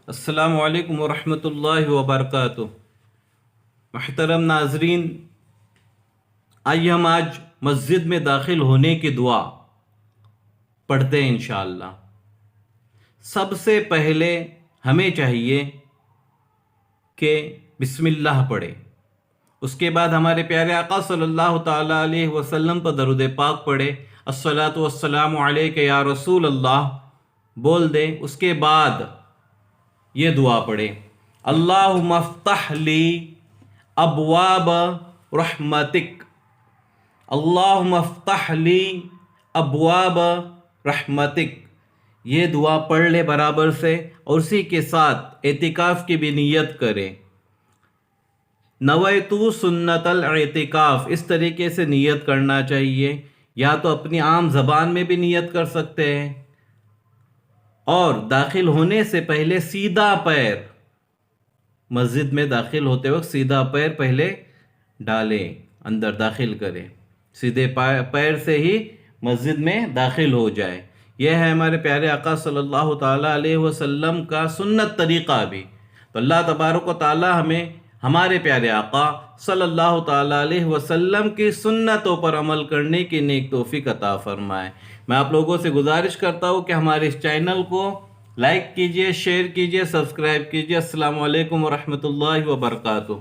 السلام علیکم ورحمۃ اللہ وبرکاتہ۔ محترم ناظرین، آئیے ہم آج مسجد میں داخل ہونے کی دعا پڑھتے ہیں انشاءاللہ۔ سب سے پہلے ہمیں چاہیے کہ بسم اللہ پڑھے، اس کے بعد ہمارے پیارے آقا صلی اللہ تعالیٰ علیہ وسلم پر درود پاک پڑھے، الصلاۃ والسلام علیک یا رسول اللہ بول دے۔ اس کے بعد یہ دعا پڑھے، اللہم افتح لی ابواب رحمتک، اللہم افتح لی ابواب رحمتک۔ یہ دعا پڑھ لے برابر سے، اور اسی کے ساتھ اعتکاف کی بھی نیت کرے۔ نویتو سنت الاعتکاف، اس طریقے سے نیت کرنا چاہیے، یا تو اپنی عام زبان میں بھی نیت کر سکتے ہیں، اور داخل ہونے سے پہلے سیدھا پیر مسجد میں داخل ہوتے وقت سیدھا پیر پہلے ڈالیں، اندر داخل کریں، سیدھے پیر سے ہی مسجد میں داخل ہو جائے۔ یہ ہے ہمارے پیارے آقا صلی اللہ تعالیٰ علیہ وسلم کا سنت طریقہ بھی۔ تو اللہ تبارک و تعالیٰ ہمیں ہمارے پیارے آقا صلی اللہ تعالیٰ علیہ وسلم کی سنتوں پر عمل کرنے کی نیک توفیق عطا فرمائے۔ میں آپ لوگوں سے گزارش کرتا ہوں کہ ہمارے اس چینل کو لائک کیجئے، شیئر کیجئے، سبسکرائب کیجئے۔ السلام علیکم ورحمۃ اللہ وبرکاتہ۔